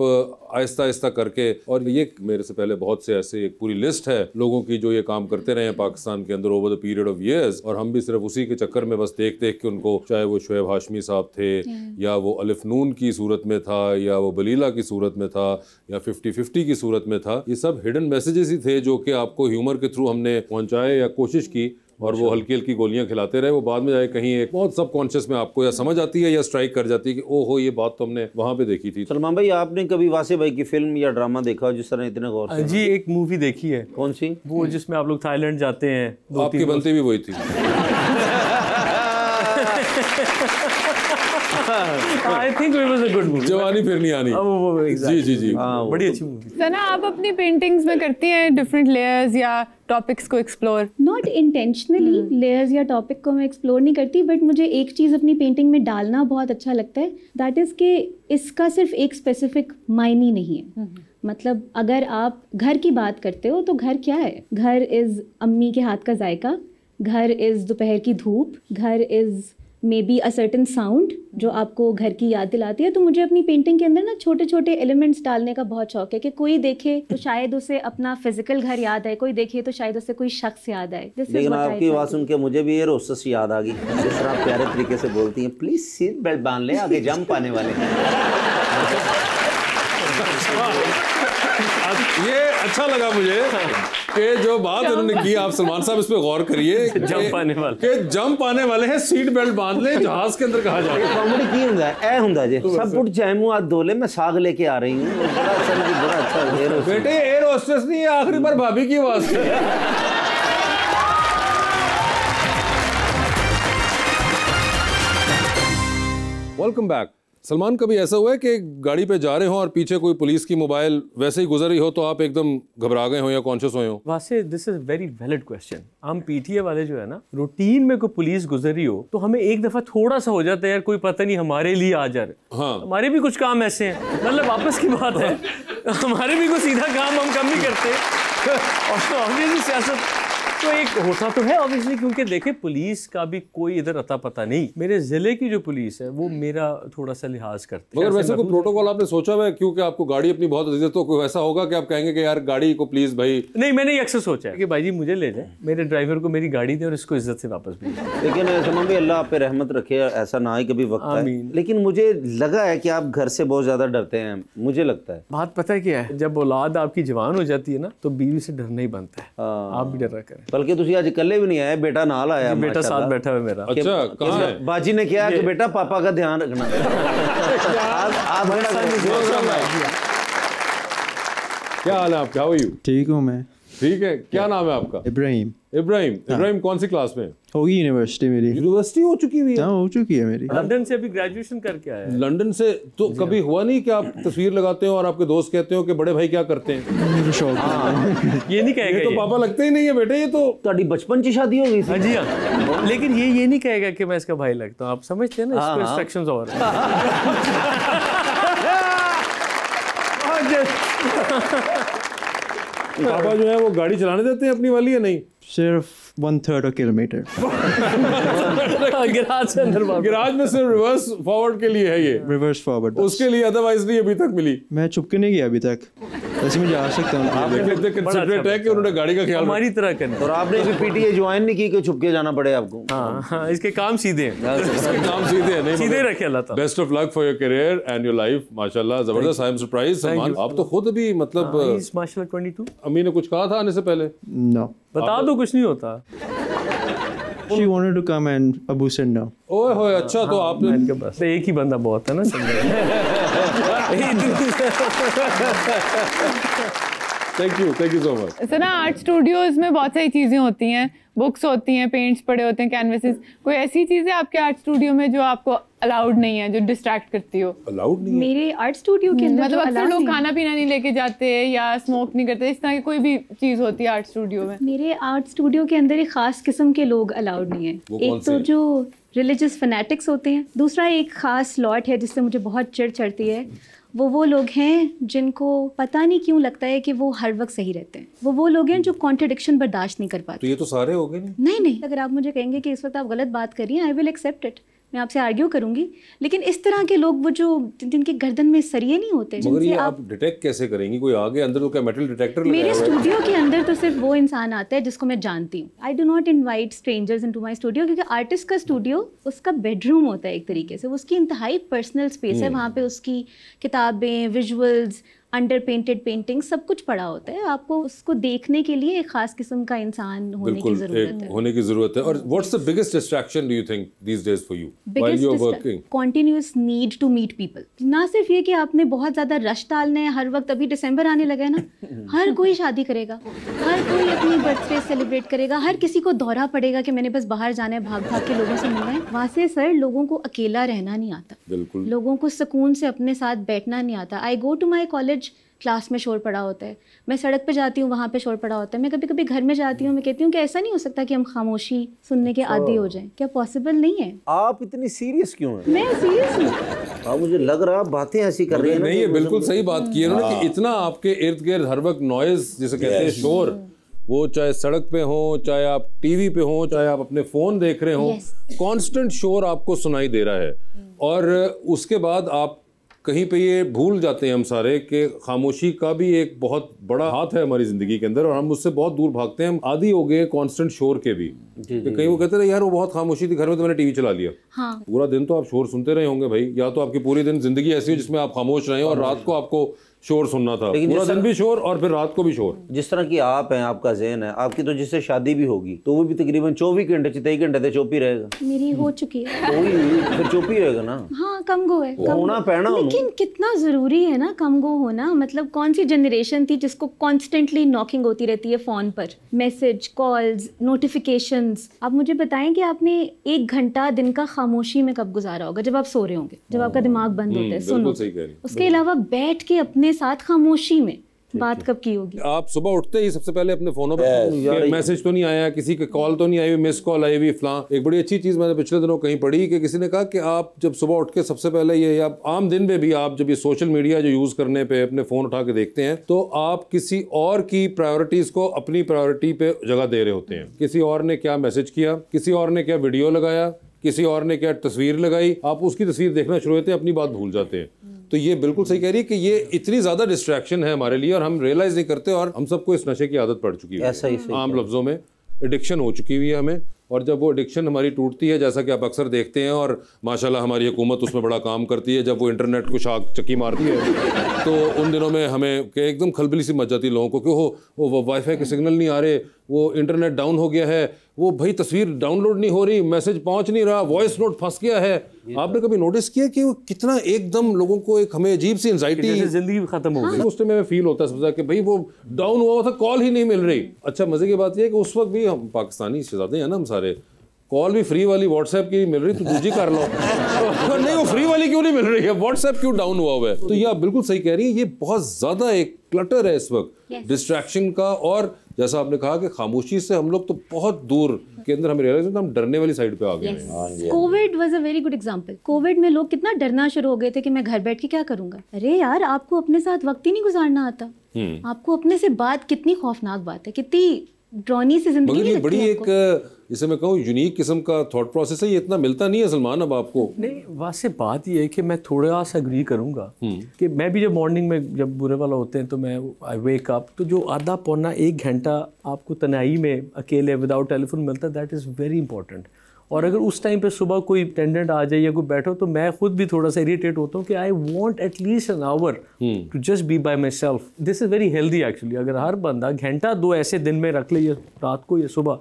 आहिस्ता आहिस्ता करके, और ये मेरे से पहले बहुत से ऐसे एक पूरी लिस्ट है लोगों की जो ये काम करते रहे हैं पाकिस्तान के अंदर over the period of years, और हम भी सिर्फ उसी के चक्कर में बस देख देख के उनको, चाहे वो शुएब हाशमी साहब थे या वो अलिफ नून की सूरत में था या वो बलीला की सूरत में था या 50-50 की सूरत में था, ये सब हिडन मैसेजेस ही थे जो कि आपको ह्यूमर के थ्रू हमने पहुंचाए या कोशिश की, और वो हल्की हल्की गोलियां खिलाते रहे। वो बाद में जाए कहीं एक बहुत सबकॉन्शियस में आपको या समझ आती है या स्ट्राइक कर जाती है कि ओहो ये बात तो हमने वहां पे देखी थी। सलमान भाई, आपने कभी वासे भाई की फिल्म या ड्रामा देखा हो जिस तरह इतने गौर से? जी एक मूवी देखी है। कौन सी? वो जिसमें आप लोग थाईलैंड जाते हैं। आपकी बनती भी वही थी। I think it was a good movie. जवानी फिर नहीं आनी। exactly. जी जी जी, बड़ी अच्छी मूवी। सना, आप अपनी पेंटिंग्स में करती हैं डिफरेंट लेयर्स या टॉपिक्स को एक्सप्लोर? नॉट इंटेंशनली लेयर्स या टॉपिक को मैं एक्सप्लोर नहीं करती, बट मुझे एक चीज़ अपनी पेंटिंग में डालना बहुत अच्छा लगता है, दैट इज़ कि इसका सिर्फ एक स्पेसिफिक मायने नहीं है। मतलब अगर आप घर की बात करते हो तो घर क्या है? घर इज़ अम्मी के हाथ का जायका, घर इज़ दोपहर की धूप, घर is may be a certain sound जो आपको घर की याद दिलाती है। तो मुझे अपनी पेंटिंग के अंदर ना छोटे छोटे एलिमेंट्स डालने का बहुत शौक है कि कोई देखे तो शायद उसे अपना फिजिकल घर याद आए, कोई देखे तो शायद उसे कोई शख्स याद आए। लेकिन आपकी आवाज़ सुन के मुझे भी ये रोस्टस याद आ गई, जिस तरह आप प्यारे तरीके से बोलती हैं, प्लीज सीट बेल्ट बांध ले, आगे जंप आने वाले हैं। ये अच्छा लगा मुझे कि जो बात उन्होंने की, आप सलमान साहब इस पे गौर करिए, जंप आने वाले हैं, सीट बेल्ट बांध ले, जहाज के अंदर कहा जाए। कॉमेडी की हुंदा है, ए हुंदा जे सब कुछ चाहे मुंह हाथ धो ले, मैं साग लेके आ रही हूं। बड़ा अच्छा बेटे, एयर होस्टेस नहीं है, आखिरी बार भाभी की आवाज थी। Welcome back. सलमान, कभी ऐसा हुआ है कि गाड़ी पे जा रहे हो और पीछे कोई पुलिस की मोबाइल वैसे ही गुजर रही हो तो आप एकदम घबरा गए हो या कॉन्शियस हुए हो? वासे, this is very valid question. हम पीटीए वाले जो है ना, रूटीन में कोई पुलिस गुजर रही हो तो हमें एक दफा थोड़ा सा हो जाता है यार, कोई पता नहीं हमारे लिए आ जा रहे। हाँ, हमारे भी कुछ काम ऐसे हैं, मतलब वापस की बात है, हमारे भी कोई सीधा काम हम कम नहीं करते। और ऑब्वियसली सियासत तो एक होता तो है ऑब्वियसली, क्योंकि देखे पुलिस का भी कोई इधर अता पता नहीं। मेरे जिले की जो पुलिस है वो मेरा थोड़ा सा लिहाज करते हैं। मगर वैसे कोई प्रोटोकॉल आपने सोचा हुआ है, क्योंकि आपको गाड़ी अपनी बहुत अजीज है, तो कोई ऐसा होगा कि आप कहेंगे कि यार गाड़ी को प्लीज भाई? नहीं, मैंने ये अक्सर सोचा है कि भाई जी मुझे ले जाए, मेरे ड्राइवर को मेरी गाड़ी दे और इसको इज्जत से वापस भेजें। लेकिन सलमान भाई, अल्लाह आप पे रहमत रखे, ऐसा ना ही कभी वक्त आए। लेकिन मुझे लगा है कि आप घर से बहुत ज्यादा डरते हैं, मुझे लगता है। बात पता है क्या है, जब औलाद आपकी जवान हो जाती है ना तो बीवी से डरना ही बनता है। आप भी डरा करें। बल्कि तुझे आज कल भी नहीं आया, बेटा नाल आया, बेटा साथ बैठा है मेरा। अच्छा, कहाँ है? बाजी ने किया कि बेटा पापा का ध्यान रखना। क्या हाल है आपका? How are you? ठीक हूँ मैं। ठीक है, क्या नाम है आपका? इब्राहिम। इब्राहिम कौन सी क्लास में? होगी यूनिवर्सिटी मेरी। यूनिवर्सिटी हो चुकी हुई है? हाँ, हो चुकी है मेरी। लंदन से अभी ग्रेजुएशन करके आया है। लंदन से? तो कभी हुआ नहीं कि आप तस्वीर लगाते हो और आपके दोस्त कहते हो कि बड़े भाई क्या करते हैं? मेरा शौक है। ये नहीं कहेगा, ये तो पापा लगते ही नहीं है बेटे, ये तो तुम्हारी बचपन की शादी हो गई थी। जी हाँ, लेकिन ये नहीं कहेगा कि मैं इसका भाई लगता हूँ। आप समझते हैं ना, इसको इंस्ट्रक्शंस और पापा जो है वो गाड़ी चलाने देते हैं अपनी वाली या नहीं? सिर्फ 1/3 किलोमीटर। गिराज से अंदर, गिराज में सिर्फ रिवर्स फॉरवर्ड के लिए है ये, रिवर्स फॉरवर्ड उसके लिए, अदरवाइज नहीं अभी तक मिली। मैं छुप के नहीं गया अभी तक, वैसे मैं जा सकता हूँ। आप इतने कंसिडरेट है कि उन्होंने गाड़ी का ख्याल हमारी तरह करना। और आपने भी पीटीए ज्वाइन नहीं की कि छुप के जाना पड़े आपको? हाँ, इसके काम सीधे हैं। इसके काम सीधे हैं, नहीं सीधे रखे अल्लाह ताला। Best of luck for your career and your life. माशाल्लाह, जबरदस्त। आई एम सरप्राइज सलमान, आप तो खुद भी मतलब माशाल्लाह 22। अम्मी ने कुछ कहा था आने से पहले? नो, बता दो, कुछ नहीं होता। She wanted to come and Abu said no. ओए होए, अच्छा। तो आपने बस एक ही बंदा बहुत है ना thank you so much. Sana, art studios में बहुत सारी चीज़ें होती हैं, बुक्स होती हैं, पेंट्स पड़े होते हैं, कैनवसेस। कोई ऐसी चीज़ है आपके आर्ट स्टूडियो में जो आपको अलाउड नहीं है, जो डिस्ट्रैक्ट करती हो? अलाउड नहीं है मेरे आर्ट स्टूडियो के अंदर मतलब अक्सर लोग खाना पीना नहीं लेके जाते या स्मोक नहीं करते, इस तरह की कोई भी चीज़ होती है आर्ट स्टूडियो में? मेरे आर्ट स्टूडियो के अंदर एक ख़ास किस्म के लोग अलाउड नहीं है। एक तो जो रिलीजियस फैनेटिक्स होते हैं, दूसरा एक ख़ास लॉट है जिससे मुझे बहुत चिढ़ चढ़ती है। वो लोग हैं जिनको पता नहीं क्यों लगता है कि वो हर वक्त सही रहते हैं। वो लोग हैं जो कॉन्ट्रडिक्शन बर्दाश्त नहीं कर पाते। तो ये तो सारे हो गए। नहीं, अगर आप मुझे कहेंगे कि इस वक्त आप गलत बात कर रही हैं, आई विल एक्सेप्ट इट। मैं आपसे आर्ग्यू करूंगी, लेकिन इस तरह के लोग वो जो जिनके गर्दन में सरिये नहीं होते, मगर ये आप डिटेक्ट कैसे करेंगी? कोई आगे अंदर तो क्या मेटल डिटेक्टर मेरे स्टूडियो के अंदर तो सिर्फ वो इंसान आता है जिसको मैं जानती हूँ। I do not invite strangers into my studio, क्योंकि आर्टिस्ट का स्टूडियो उसका बेडरूम होता है एक तरीके से, उसकी इंतहाई पर्सनल स्पेस है। वहाँ पे उसकी किताबें, विजुअल्स, अंडर पेंटेड पेंटिंग सब कुछ पड़ा होता है। आपको उसको देखने के लिए एक खास किस्म का इंसान होने की जरूरत है। और what's the biggest distraction do you think these days for you while you are working? Continuous need to meet people. ना सिर्फ ये कि आपने बहुत ज्यादा रश डालना है हर वक्त, अभी दिसंबर आने लगा है ना, हर कोई शादी करेगा, हर कोई अपनी बर्थडे सेलिब्रेट करेगा, हर किसी को दौरा पड़ेगा कि मैंने बस बाहर जाना है, भाग भाग के लोगों से मिलना है। वहाँ से सर लोगों को अकेला रहना नहीं आता, बिल्कुल लोगों को सुकून से अपने साथ बैठना नहीं आता। I go to my college, class में शोर पड़ा होता है, मैं सड़क पे जाती हूँ वहाँ पे शोर पड़ा होता है, मैं कभी कभी घर में जाती हूँ, मैं कहती हूँ कि ऐसा नहीं हो सकता कि हम खामोशी सुनने के आदी हो जाएं, क्या पॉसिबल नहीं है? आप इतनी सीरियस क्यों हैं? मैं सीरियस हूँ। आप मुझे लग रहा है बातें ऐसी कर रही हैं। नहीं, ये बिल्कुल सही बात की है उन्होंने कि इतना आपके इर्द गिर्द हर वक्त नॉइज जिसे कहते हैं शोर, वो चाहे सड़क पे हो, चाहे आप टीवी पे हो, चाहे आप अपने फोन देख रहे हो, कांस्टेंट शोर आपको सुनाई दे रहा है। और उसके बाद आप कहीं पे ये भूल जाते हैं हम सारे कि खामोशी का भी एक बहुत बड़ा हाथ है हमारी ज़िंदगी के अंदर, और हम उससे बहुत दूर भागते हैं। हम आदी हो गए कांस्टेंट शोर के भी। कहीं वो कहते थे यार वो बहुत खामोशी थी घर में तो मैंने टीवी चला लिया। हाँ। पूरा दिन तो आप शोर सुनते रहे होंगे भाई, या तो आपकी पूरी दिन जिंदगी ऐसी हो जिसमें आप खामोश रहे और रात को आपको शोर सुनना था, पूरा दिन भी शोर और फिर रात को भी शोर। जिस तरह की आप हैं, आपका ज़हन है, आपकी तो जिससे शादी भी होगी तो वो भी तकरीबन 24 घंटे 23 घंटे से चुप ही रहेगा। मेरी हो चुकी है, फिर चुप ही रहेगा ना। हाँ, कम गो है, होना पैना, लेकिन कितना जरूरी है ना कम गो होना। मतलब कौन सी जनरेशन थी जिसको कॉन्स्टेंटली नॉकिंग होती रहती है फोन पर, मैसेज, कॉल्स, नोटिफिकेशंस। आप मुझे बताएं कि आपने 1 घंटा दिन का खामोशी में कब गुजारा होगा? जब आप सो रहे होंगे, जब आपका दिमाग बंद होता है, सुनो। उसके अलावा बैठ के अपने साथ खामोशी में बात कब की होगी? आप सुबह उठते ही सबसे पहले अपने फोनों पे मैसेज तो नहीं आया, किसी के कॉल तो नहीं आई, मिस कॉल आई हुई फलां। एक बड़ी अच्छी चीज़ मैंने पिछले दिनों कहीं पढ़ी कि किसी ने कहा कि आप जब सुबह उठ के सबसे पहले ये, या आम दिन में भी आप जब ये सोशल मीडिया जो यूज़ करने पे अपने फ़ोन उठा के देखते हैं तो आप किसी और की प्रायोरिटीज़ को अपनी प्रायोरिटी पे जगह दे रहे होते हैं। किसी और ने क्या मैसेज किया, किसी और ने क्या वीडियो लगाया, किसी और ने क्या तस्वीर लगाई, आप उसकी तस्वीर देखना शुरू होते हैं, अपनी बात भूल जाते हैं। तो ये बिल्कुल सही कह रही है कि ये इतनी ज़्यादा डिस्ट्रैक्शन है हमारे लिए और हम रियलाइज़ नहीं करते, और हम सबको इस नशे की आदत पड़ चुकी है। आम लफ्ज़ों में एडिक्शन हो चुकी हुई है हमें, और जब वो एडिक्शन हमारी टूटती है, जैसा कि आप अक्सर देखते हैं और माशाल्लाह हमारी हुकूमत उसमें बड़ा काम करती है, जब वो इंटरनेट को शाक चक्की मारती है तो उन दिनों में हमें एकदम खलबली सी मच जाती है लोगों को कि वो वाईफाई के सिग्नल नहीं आ रहे, वो इंटरनेट डाउन हो गया है, वो भाई तस्वीर डाउनलोड नहीं हो रही, मैसेज पहुंच नहीं रहा, वॉइस नोट फंस गया है। आपने कभी नोटिस किया कि वो कितना एकदम लोगों को एक हमें अजीब सी एंजाइटी, जिंदगी खत्म हो गई, उस टाइम में फील होता है सबसे कि भाई वो डाउन हुआ था, कॉल ही नहीं मिल रही। अच्छा, मजे की बात यह है कि उस वक्त भी हम पाकिस्तानी शहजादे हैं ना, हम सारे, कॉल भी फ्री वाली व्हाट्सएप की मिल रही तो दूसरी कर लो नहीं, वो फ्री वाली क्यों नहीं मिल रही है, व्हाट्सएप क्यों डाउन हुआ हुआ है? तो ये आप बिल्कुल सही कह रही है, ये बहुत ज्यादा एक क्लटर है इस वक्त डिस्ट्रैक्शन का। और जैसा आपने कहा कि खामोशी से हम लोग तो बहुत दूर के अंदर हमें रियलाइज होता है हम डरने वाली साइड पे आ गए हैं। Covid was a very good example. Covid में लोग कितना डरना शुरू हो गए थे कि मैं घर बैठ के क्या करूंगा। अरे यार, आपको अपने साथ वक्त ही नहीं गुजारना आता, आपको अपने से बात, कितनी खौफनाक बात है, कितनी ड्रॉनी सी जिंदगी। मगर ये बड़ी एक, जिसे मैं कहूँ, यूनिक किस्म का थॉट प्रोसेस है, ये इतना मिलता नहीं है सलमान अब आपको। नहीं, वैसे बात ये है कि मैं थोड़ा सा एग्री करूँगा कि मैं भी जब मॉर्निंग में जब बुरे वाला होते हैं तो मैं आई वेक अप, तो जो आधा पौना 1 घंटा आपको तन्हाई में अकेले विदाउट टेलीफोन मिलता है, दैट इज़ वेरी इंपॉर्टेंट। और अगर उस टाइम पे सुबह कोई अटेंडेंट आ जाए या कोई बैठो तो मैं खुद भी थोड़ा सा इरिटेट होता हूँ कि I want at least an hour to just be by myself. This is very healthy actually. अगर हर बंदा घंटा 2 ऐसे दिन में रख ले, या रात को या सुबह,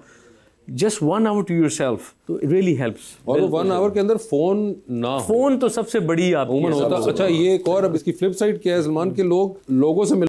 just 1 hour to yourself, तो it really helps। और वो 1 hour के अंदर फोन ना हो, फोन तो सबसे बड़ी आप होता। अच्छा, ये एक और अब इसकी फ्लिप साइड क्या है सलमान, के लोगों से